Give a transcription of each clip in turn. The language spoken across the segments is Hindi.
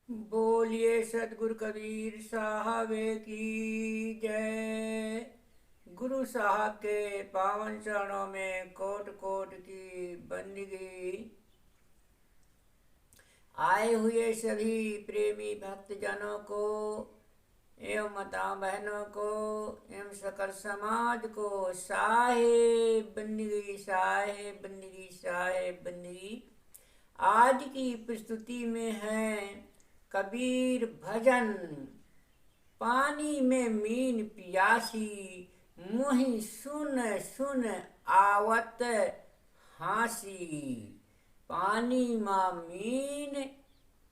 बोलिए सतगुरु कबीर साहब की जय। गुरु साहब के पावन चरणों में कोट कोट की बंदगी। आए हुए सभी प्रेमी भक्तजनों को एवं माता बहनों को एवं सकल समाज को साहेब बंदगी साहेब बंदगी साहेब बंदगी। आज की प्रस्तुति में है कबीर भजन। पानी में मीन पियासी, मुहि सुन सुन आवत हासी। पानी में मीन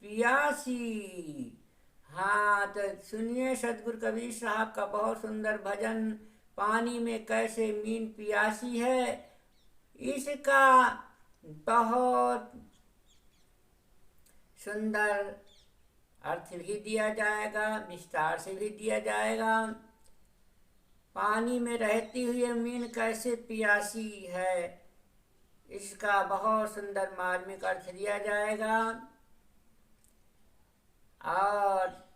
पियासी। हाँ, तो सुनिए सतगुरु कबीर साहब का बहुत सुंदर भजन। पानी में कैसे मीन पियासी है, इसका बहुत सुंदर अर्थ भी दिया जाएगा, विस्तार से भी दिया जाएगा। पानी में रहती हुई मीन कैसे पियासी है, इसका बहुत सुंदर मार्मिक अर्थ दिया जाएगा। और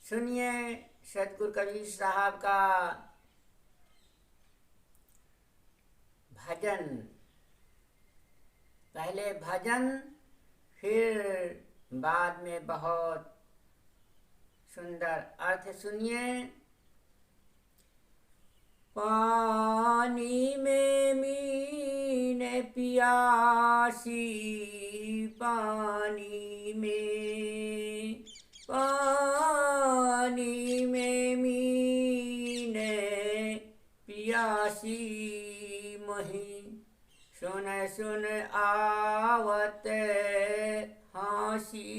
सुनिए सतगुरु कबीर साहब का भजन। पहले भजन, फिर बाद में बहुत सुंदर अर्थ सुनिए। पानी में मीन पियासी, पानी में मीन पियासी। मोहि सुन सुन आवत हासी।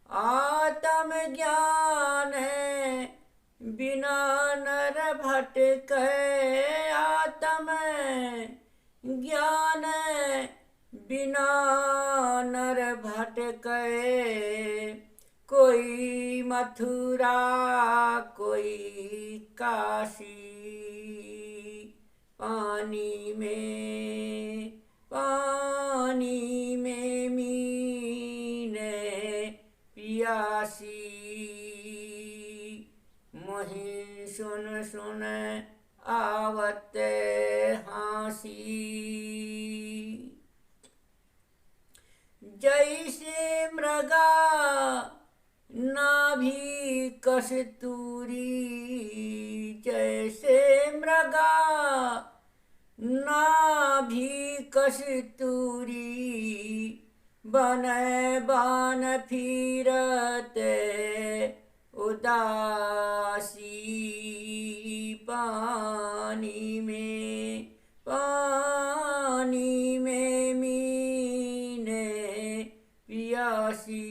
आत्म ज्ञान बिना नर भटकै, आत्म ज्ञान बिना नर भटकै। कोई मथुरा कोई काशी। पानी में मीन पियासी। मोहि सुन सुन आवत हासी। जैसे मृगा नाभि कस्तूरी, जैसे मृगा नाभि कस्तूरी। बन बन फिरते उदासी। पानी में मीन पियासी।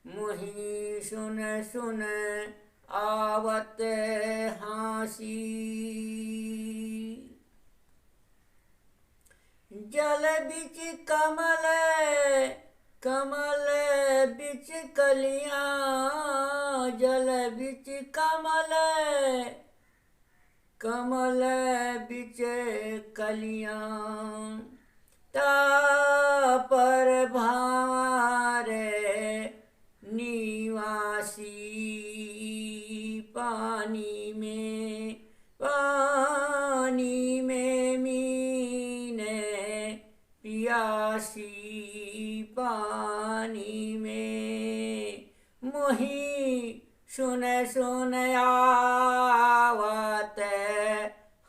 मोहि सुन सुन आवत हासी। जल बिच कमल, कमल बिच कलियां। जल बिच कमल, कमल बिच कलियां। तापर भारे निवासी। पानी में मीन पियासी। पानी में मोहि सुन सुन आवत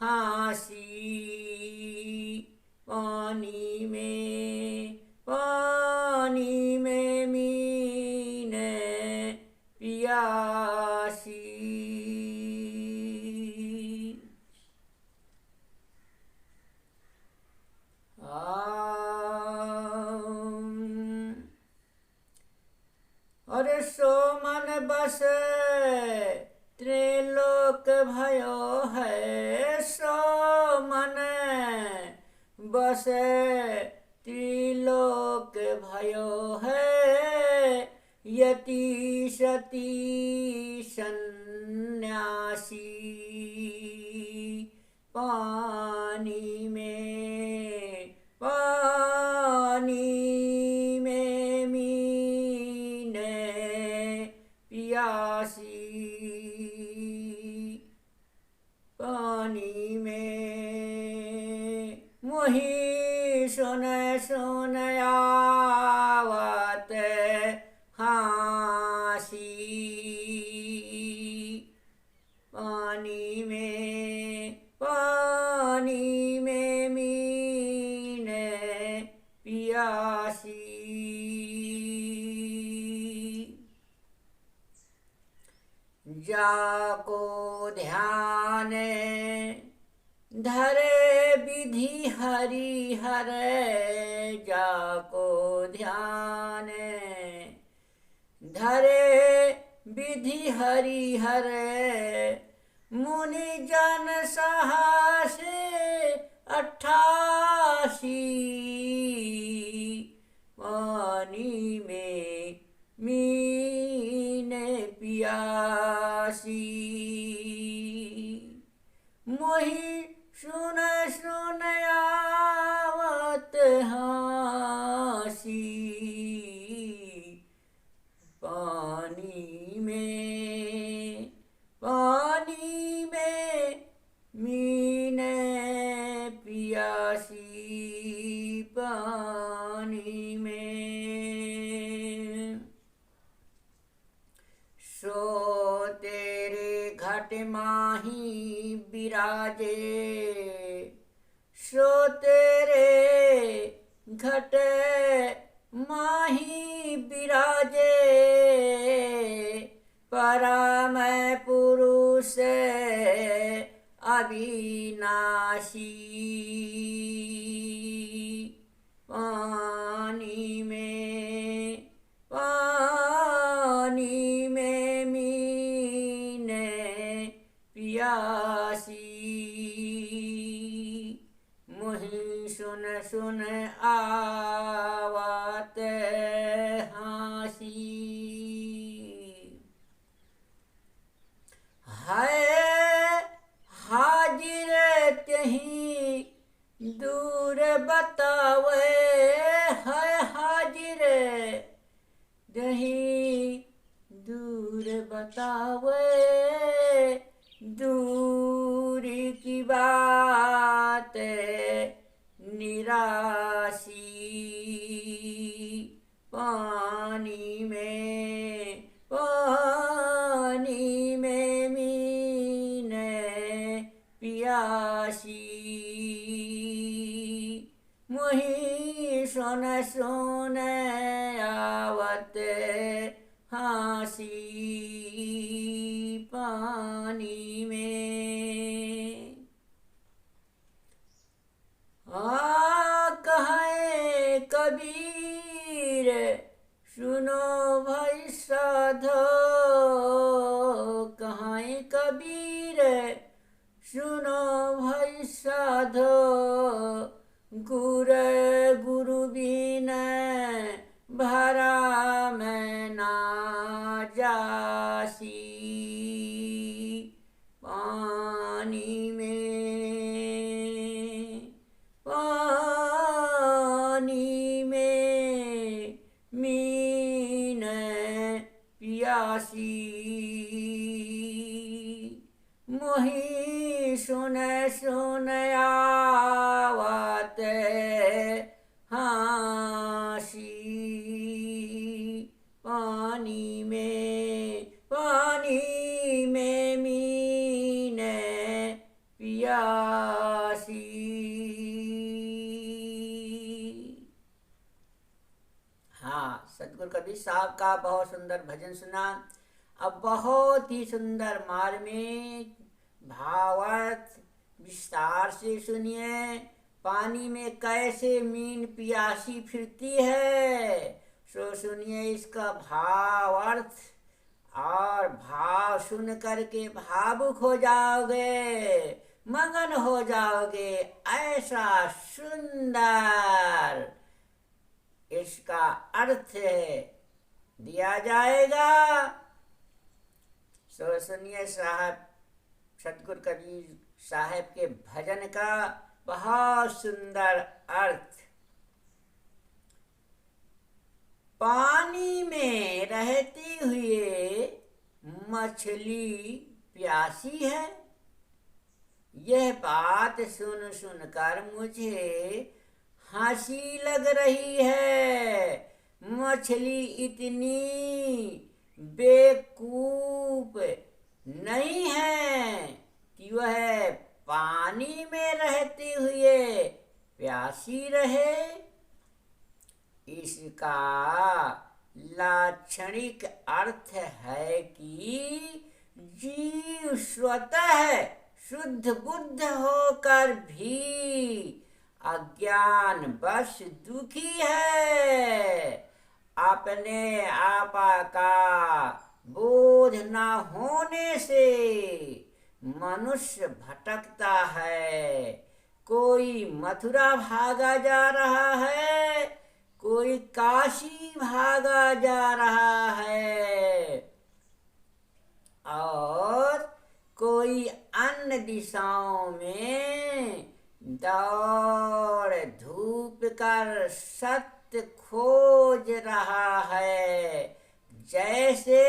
हासी। पानी में मीन पियासी। और सो मन बस त्रिलोक भयो है। सो मन बस त्रिलोक भयो है। यति सती सन्यासी। पानी में सुन सुन आवत हाँसी। पानी में मीन पियासी। जाको ध्यान धरे विधि हरि हर। जाको ध्यान धरे विधि हरि हर। मुनि जन साहस 88। पानी में मीन पियासी। मोहि सुन सुन आवत हाँसी। पानी में मीन पियासी। पानी में सो तेरे घट माही बिराजे। सो तेरे घट माही बिराजे। परम पुरुष अविनाशी। पानी में मीन पियासी। मोहि सुन सुन आवत हाँसी। है हाजिर त्यहीं दूर बतावे। है हाजिर त्यहीं दूर बतावे। दूर की बात निराशी। पानी में मीन पियासी। मोहि सुन सुन आवत हाँसी। पानी में कहे कबीर सुनो भाई साधो। कहे कबीर सुनो भाई साधो। गुरु बिन भरा मैं ना जासी। पानी में मीन पियासी। मोहि सुन सुन आवत हाँसी। पानी में मीन पियासी। हाँ, सतगुरु कबीर साहब का बहुत सुंदर भजन सुना। अब बहुत ही सुंदर माल में भावार्थ विस्तार से सुनिए। पानी में कैसे मीन पियासी फिरती है, सो सुनिए इसका भावार्थ। और भाव सुन करके भावुक हो जाओगे, मगन हो जाओगे। ऐसा सुंदर इसका अर्थ दिया जाएगा। सो सुनिए साहब सतगुरु कबीर साहब के भजन का बहुत सुंदर अर्थ। पानी में रहते हुए मछली प्यासी है। यह बात सुन सुनकर मुझे हंसी लग रही है। मछली इतनी बेवकूफ नहीं है कि वह पानी में रहते हुए प्यासी रहे। इसका लाक्षणिक अर्थ है कि जीव स्वतः शुद्ध बुद्ध होकर भी अज्ञान बस दुखी है। अपने आपा का बोध न होने से मनुष्य भटकता है। कोई मथुरा भागा जा रहा है, कोई काशी भागा जा रहा है, और कोई अन्य दिशाओं में दौड़ धूप कर सत्य खोज रहा है। जैसे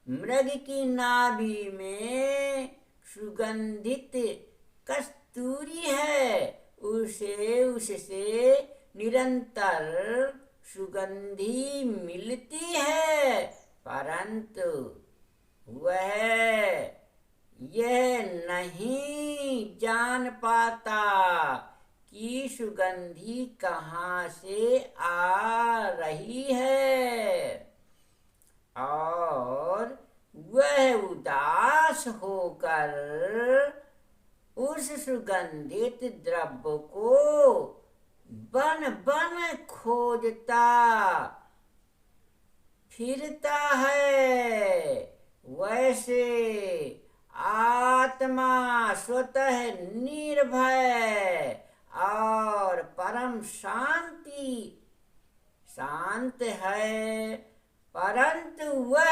मृग की नाभि में सुगंधित कस्तूरी है, उससे निरंतर सुगंधी मिलती है, परंतु वह यह नहीं जान पाता कि सुगंधी कहाँ से आ रही है, और वह उदास होकर उस सुगंधित द्रव्य को बन बन खोजता फिरता है। वैसे आत्मा स्वतः निर्भय और परम शांत है, परंतु वह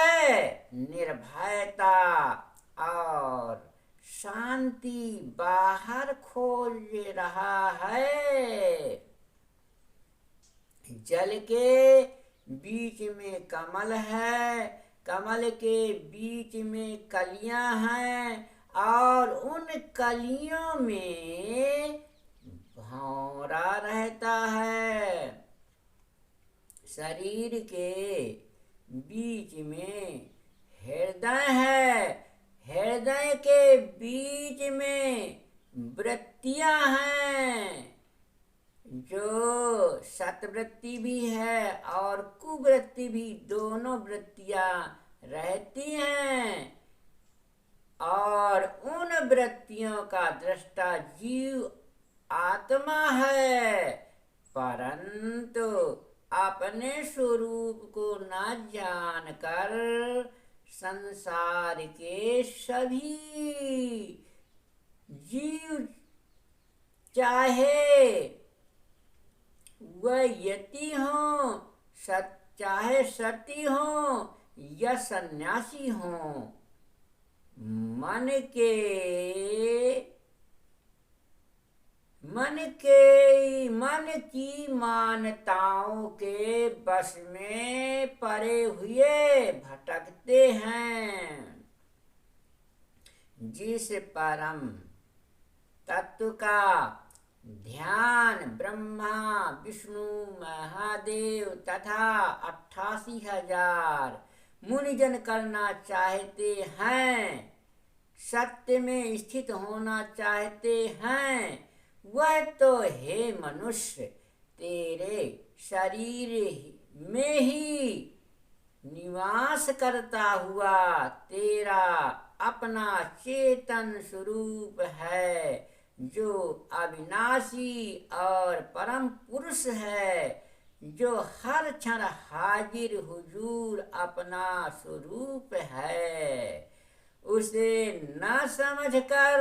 निर्भयता और शांति बाहर खोज रहा है। जल के बीच में कमल है, कमल के बीच में कलियां हैं, और उन कलियों में भंवरा रहता है। शरीर के बीच में हृदय है, हृदय के बीच में वृत्तियां हैं, जो सत्वृत्ति भी है और कुवृत्ति भी, दोनों वृत्तियां रहती हैं, और उन वृत्तियों का दृष्टा जीव आत्मा है, परंतु अपने स्वरूप को न जानकर संसार के सभी जीव, चाहे वह यति हो, चाहे सती हो या सन्यासी हो, मन की मान्यताओं के बस में पड़े हुए भटकते हैं। जिस परम तत्व का ध्यान ब्रह्मा, विष्णु, महादेव तथा 88,000 मुनिजन करना चाहते हैं, सत्य में स्थित होना चाहते हैं, वह तो हे मनुष्य तेरे शरीर में ही निवास करता हुआ तेरा अपना चेतन स्वरूप है, जो अविनाशी और परम पुरुष है, जो हर क्षण हाजिर हुजूर अपना स्वरूप है। उसे न समझकर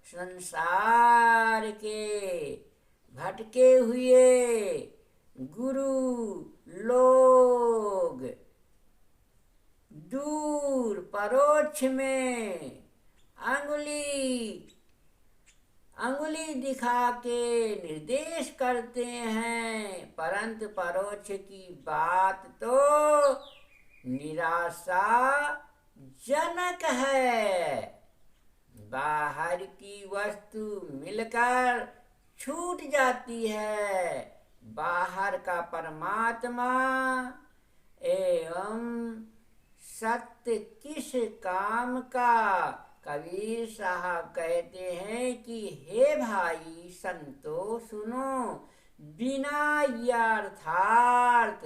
संसार के भटके हुए गुरु लोग दूर परोक्ष में अंगुली दिखा के निर्देश करते हैं, परंतु परोक्ष की बात तो निराशाजनक है। बाहर की वस्तु मिलकर छूट जाती है। बाहर का परमात्मा एवं सत्य किस काम का। कबीर साहब कहते हैं कि हे भाई संतो सुनो, बिना यथार्थ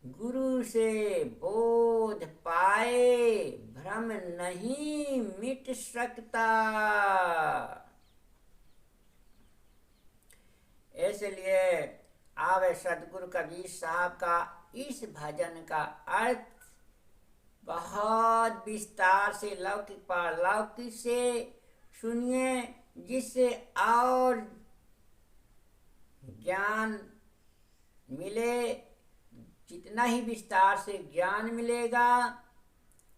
गुरु से बोध पाए भ्रम नहीं मिट सकता। इसलिए अब सदगुरु कबीर साहब का इस भजन का अर्थ बहुत विस्तार से लौकिक पारलौकिक से सुनिए, जिससे और ज्ञान मिले। जितना ही विस्तार से ज्ञान मिलेगा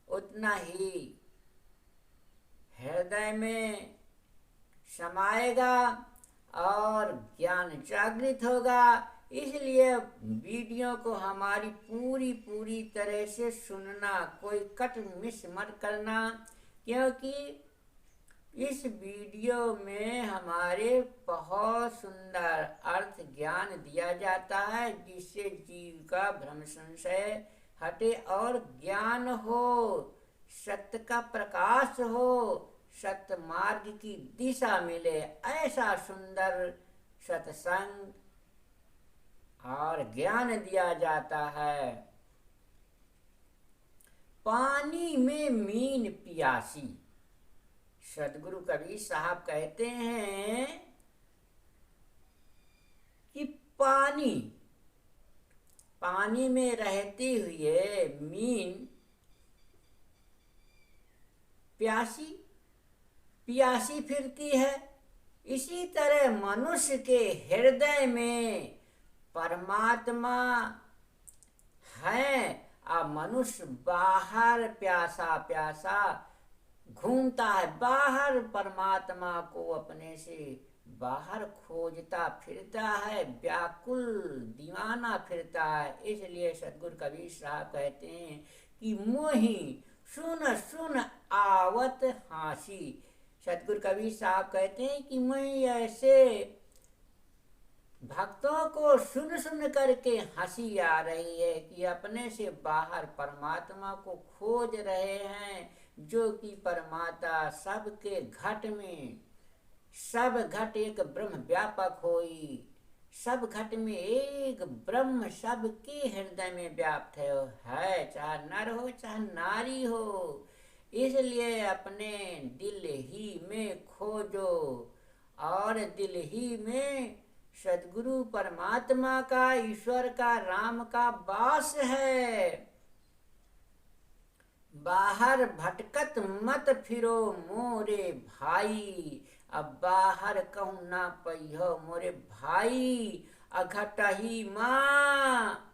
उतना ही हृदय में समाएगा और ज्ञान जागृत होगा। इसलिए वीडियो को हमारी पूरी तरह से सुनना, कोई कट मिस मत करना, क्योंकि इस वीडियो में हमारे बहुत सुंदर अर्थ ज्ञान दिया जाता है, जिससे जीव का भ्रम संशय हटे और ज्ञान हो, सत्य का प्रकाश हो, सत्य मार्ग की दिशा मिले। ऐसा सुंदर सत्संग और ज्ञान दिया जाता है। पानी में मीन पियासी। सदगुरु कबीर साहब कहते हैं कि पानी में रहते हुए मीन प्यासी फिरती है। इसी तरह मनुष्य के हृदय में परमात्मा है और मनुष्य बाहर प्यासा घूमता है, बाहर परमात्मा को अपने से बाहर खोजता फिरता है, व्याकुल दीवाना फिरता है। इसलिए सदगुरु कबीर साहब कहते हैं कि मोही सुन सुन आवत हासी। सदगुरु कबीर साहब कहते हैं कि मोही ऐसे भक्तों को सुन सुन करके हंसी आ रही है कि अपने से बाहर परमात्मा को खोज रहे हैं, जो कि परमात्मा सबके घट में, सब घट एक ब्रह्म व्यापक होई, सब घट में एक ब्रह्म सबके हृदय में व्याप्त है, चाहे नर हो चाहे नारी हो। इसलिए अपने दिल ही में खोजो और दिल ही में सदगुरु परमात्मा का, ईश्वर का, राम का वास है। बाहर भटकत मत फिरो मोरे भाई, अब बाहर कहूँ ना पहियो मोरे भाई, अघटही माँ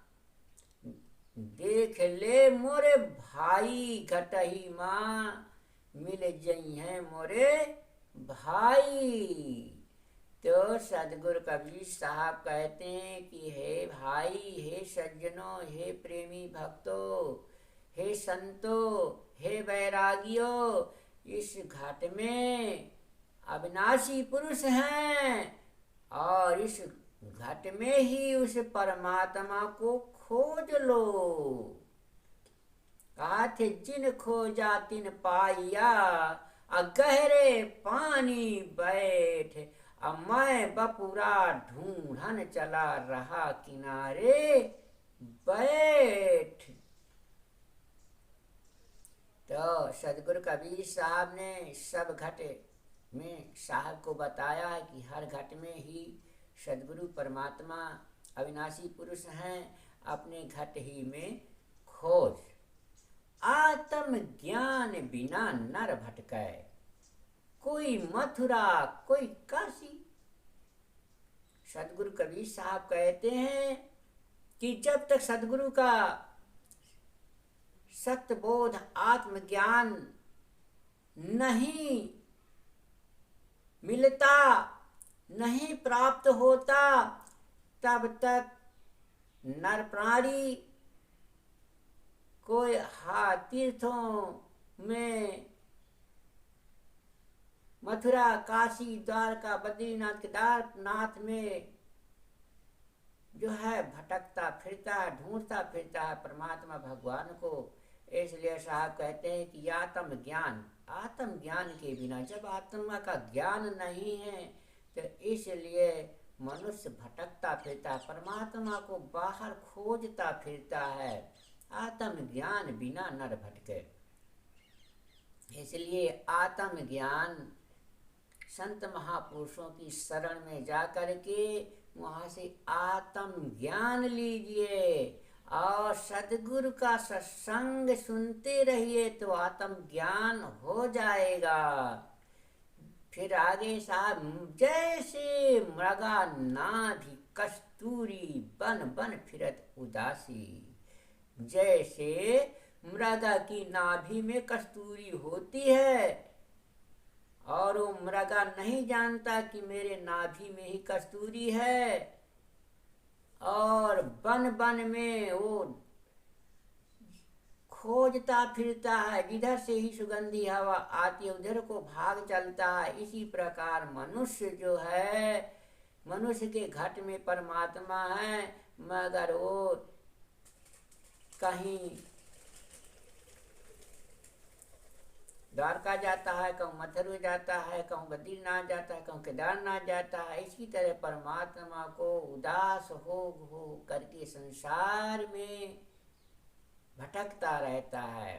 देख ले मोरे भाई, घटही माँ मिल जई हैं मोरे भाई। तो सदगुरु कबीर साहब कहते हैं कि हे भाई, हे सज्जनों, हे प्रेमी भक्तों, हे संतों, हे वैरागियों, इस घाट में अविनाशी पुरुष हैं और इस घाट में ही उस परमात्मा को खोज लो। कहा थे जिन खोजा तिन पाइया, गहरे पानी बैठ, मैं बपुरा ढूंढन चला रहा किनारे बैठ। तो सदगुरु कबीर साहब ने सब घट में साहब को बताया है कि हर घट में ही सदगुरु परमात्मा अविनाशी पुरुष हैं, अपने घट ही में खोज। आत्म ज्ञान बिना नर भटकै, कोई मथुरा कोई काशी। सदगुरु कबीर साहब कहते हैं कि जब तक सदगुरु का सत्यबोध आत्मज्ञान नहीं मिलता, नहीं प्राप्त होता, तब तक नर प्राणी कोई तीर्थों में मथुरा, काशी, द्वारका, बद्रीनाथ, केदारनाथ में जो है भटकता फिरता है, ढूंढता फिरता है परमात्मा भगवान को। इसलिए साहब कहते हैं कि आत्म ज्ञान के बिना, जब आत्मा का ज्ञान नहीं है तो इसलिए मनुष्य भटकता फिरता, परमात्मा को बाहर खोजता फिरता है। आत्म ज्ञान बिना नर भटके। इसलिए आत्म ज्ञान संत महापुरुषों की शरण में जा कर के वहाँ से आत्म ज्ञान लीजिए और सद्गुरु का सत्संग सुनते रहिए तो आत्म ज्ञान हो जाएगा। फिर आगे साहब, जैसे मृगा नाभि कस्तूरी बन बन फिरत उदासी। जैसे मृगा की नाभि में कस्तूरी होती है और वो मृगा नहीं जानता कि मेरे नाभि में ही कस्तूरी है, और बन बन में वो खोजता फिरता है, जिधर से ही सुगंधी हवा आती है उधर को भाग चलता है। इसी प्रकार मनुष्य जो है, मनुष्य के घट में परमात्मा है, मगर वो कहीं द्वारका जाता है, कहूँ मथुरा जाता है, कहूँ बद्रीनाथ जाता है, कहूँ केदारनाथ जाता है। इसी तरह परमात्मा को उदास हो करके संसार में भटकता रहता है।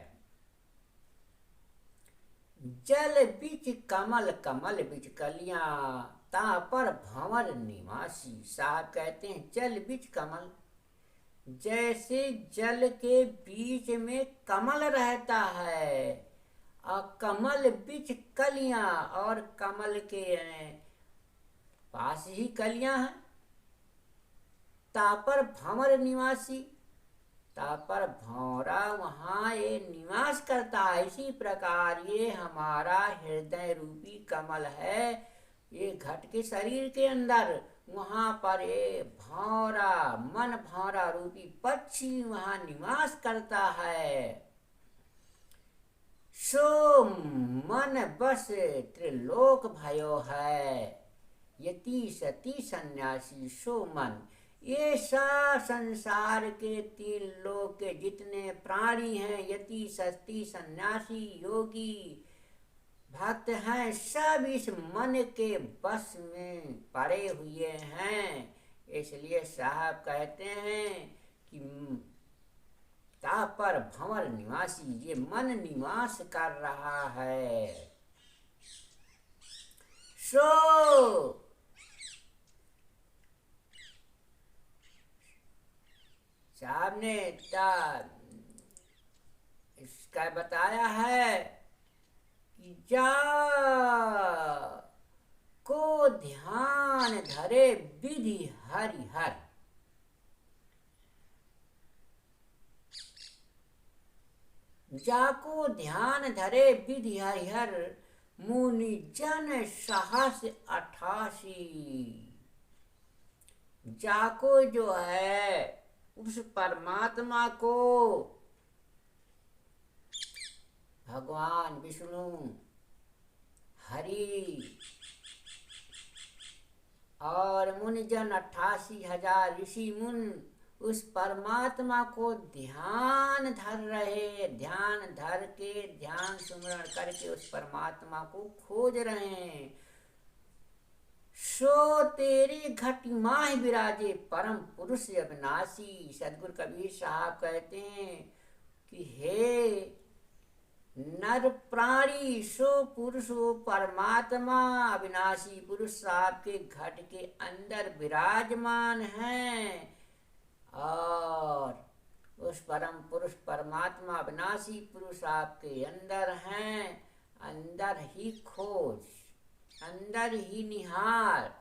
जल बीच कमल, कमल बीच कलियां, ता पर भंवर निवासी। साहब कहते हैं जल बीच कमल, जैसे जल के बीच में कमल रहता है और कमल बीच कलियां, और कमल के पास ही कलियां हैं। तापर भंवर निवासी, तापर भंवरा वहाँ ये निवास करता है। इसी प्रकार ये हमारा हृदय रूपी कमल है, ये घट के शरीर के अंदर, वहाँ पर ये भंवरा, मन भंवरा रूपी पक्षी वहाँ निवास करता है। सो मन बस त्रिलोक भयो है, यति सती सन्यासी। सो मन, ये संसार के तीन लोक के जितने प्राणी हैं, यति सती सन्यासी योगी भक्त हैं, सब इस मन के बस में पड़े हुए हैं। इसलिए साहब कहते हैं कि तापर भंवर निवासी, ये मन निवास कर रहा है। सो साहब ने इसका बताया है कि जा को ध्यान धरे विधि हरिहर, जाको ध्यान धरे विधि हरिहर, मुनि जन सहस 88। जाको जो है उस परमात्मा को भगवान विष्णु, हरि और मुनिजन 88,000 ऋषि मुन उस परमात्मा को ध्यान धर रहे, ध्यान धर के ध्यान सुमरण करके उस परमात्मा को खोज रहे हैं। सो तेरे घट माह विराजे परम पुरुष अविनाशी। सदगुरु कबीर साहब कहते हैं कि हे नर प्राणी, सो पुरुष वो परमात्मा अविनाशी पुरुष साहब के घट के अंदर विराजमान हैं, और उस परम पुरुष परमात्मा अविनाशी पुरुष आपके अंदर हैं। अंदर ही खोज, अंदर ही निहार,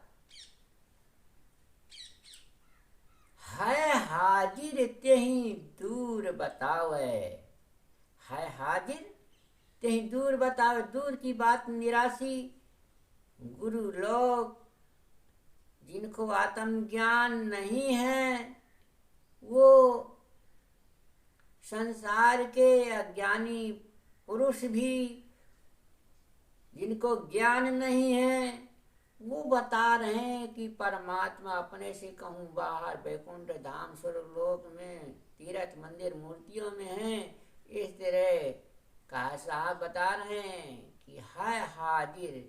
है हाजिर त्यहीं दूर बतावे, है हाजिर त्यहीं दूर बतावे। दूर की बात निराशी। गुरु लोग जिनको आत्म ज्ञान नहीं है, वो संसार के अज्ञानी पुरुष भी जिनको ज्ञान नहीं है वो बता रहे हैं कि परमात्मा अपने से कहूँ बाहर वैकुंठ धाम स्वर्गलोक में तीर्थ मंदिर मूर्तियों में है। इस तरह का साहब बता रहे हैं कि है हाजिर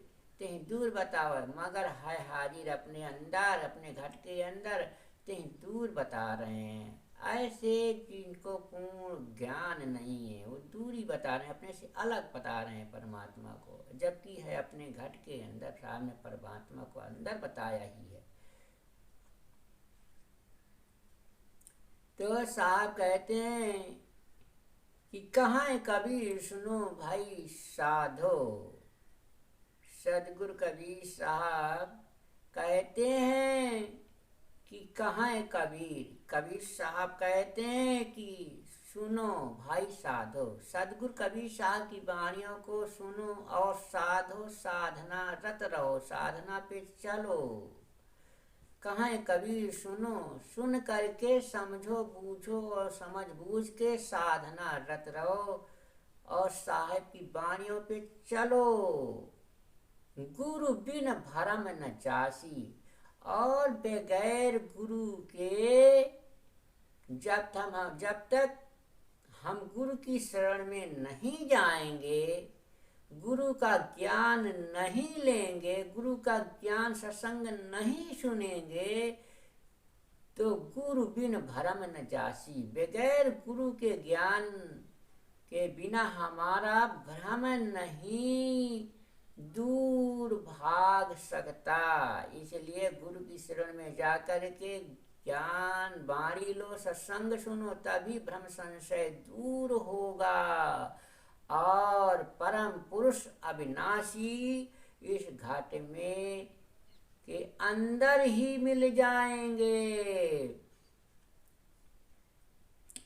तेह दूर बताओ, मगर है हाजिर अपने अंदर, अपने घट के अंदर तेह दूर बता रहे हैं। ऐसे जिनको पूर्ण ज्ञान नहीं है वो दूरी बता रहे हैं, अपने से अलग बता रहे हैं परमात्मा को, जबकि है अपने घट के अंदर। साहब ने परमात्मा को अंदर बताया ही है। तो साहब कहते हैं कि कहाँ है कबीर सुनो भाई साधो। सदगुरु कबीर साहब कहते हैं कि कहाँ है कबीर। कबीर साहब कहते हैं कि सुनो भाई साधो। सदगुरु कबीर साहब की वाणियों को सुनो और साधो, साधना रत रहो, साधना पे चलो। कहाँ है कबीर सुनो, सुन करके समझो बूझो और समझ बूझ के साधना रत रहो और साहेब की वाणियों पे चलो। गुरु बिन भरम न जासी, और बगैर गुरु के जब तक हम गुरु की शरण में नहीं जाएंगे, गुरु का ज्ञान नहीं लेंगे, गुरु का ज्ञान सत्संग नहीं सुनेंगे, तो गुरु बिन भरम न जासी। बगैर गुरु के ज्ञान के बिना हमारा भ्रम नहीं दूर भाग सकता। इसलिए गुरु की शरण में जाकर के ज्ञान बाणी लो, सत्संग सुनो, तभी भ्रम संशय दूर होगा और परम पुरुष अविनाशी इस घाट में के अंदर ही मिल जाएंगे।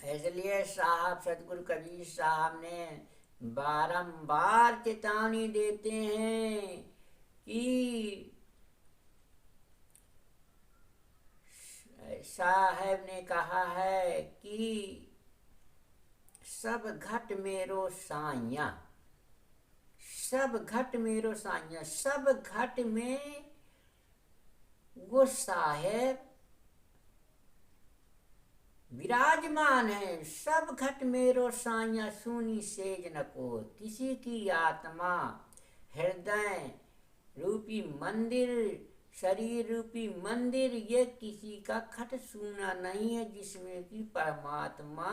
इसलिए साहब सदगुरु कबीर साहब ने बारंबार चेतावनी देते हैं कि साहब ने कहा है कि सब घट मेरो साइया, सब घट मेरो साइया। सब घट में वो साहेब विराजमान है। सब घट मेरो साइया सुनी सेज न को। किसी की आत्मा हृदय रूपी मंदिर, शरीर रूपी मंदिर, ये किसी का खट सूना नहीं है जिसमें कि परमात्मा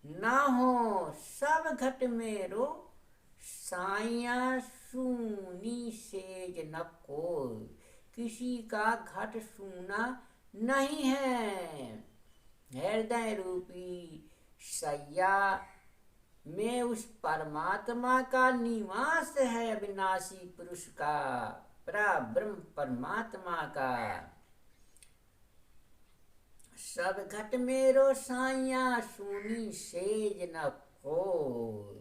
ना हो। सब घट मेरो साइया सूनी सेज न कोई। किसी का घट सूना नहीं है। हृदय रूपी सैया में उस परमात्मा का निवास है, अविनाशी पुरुष का, ब्रह्म परमात्मा का। सब घट मेरो साइया सुनी सेज न कोई।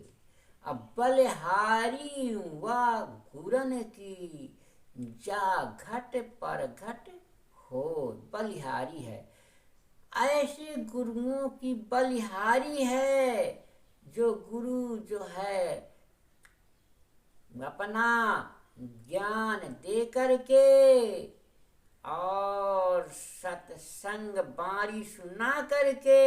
अब बलिहारी हुआ घुरन की, जा घट पर घट हो। बलिहारी है, ऐसे गुरुओं की बलिहारी है जो गुरु जो है अपना ज्ञान दे करके और सत्संग बाणी सुना करके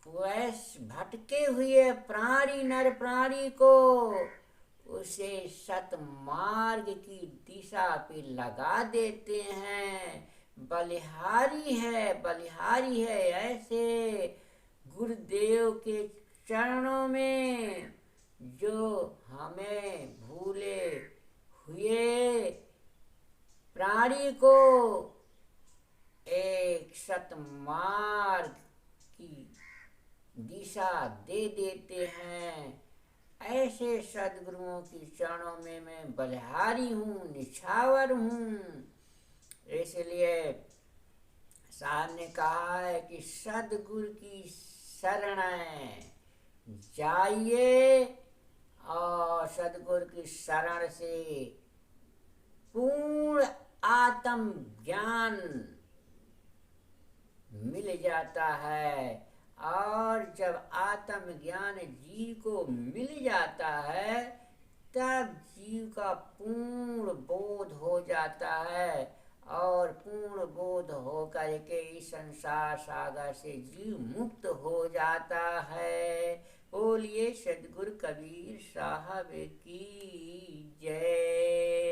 वैसे भटके हुए प्राणी, नर प्राणी को उसे सतमार्ग की दिशा पे लगा देते हैं। बलिहारी है, बलिहारी है। ऐसे गुरुदेव के चरणों में जो हमें भूले हुए प्राणी को एक सतमार्ग की दिशा दे देते हैं। ऐसे सदगुरुओं की चरणों में मैं बलिहारी हूँ, निछावर हूँ। इसलिए साहब ने कहा है कि सदगुरु की शरण जाइए और सदगुरु की शरण से पूर्ण आत्म ज्ञान मिल जाता है। और जब आत्म ज्ञान जीव को मिल जाता है तब जीव का पूर्ण बोध हो जाता है और पूर्ण बोध हो करके इस संसार सागर से जीव मुक्त हो जाता है। बोलिए सद्गुरु कबीर साहब की जय।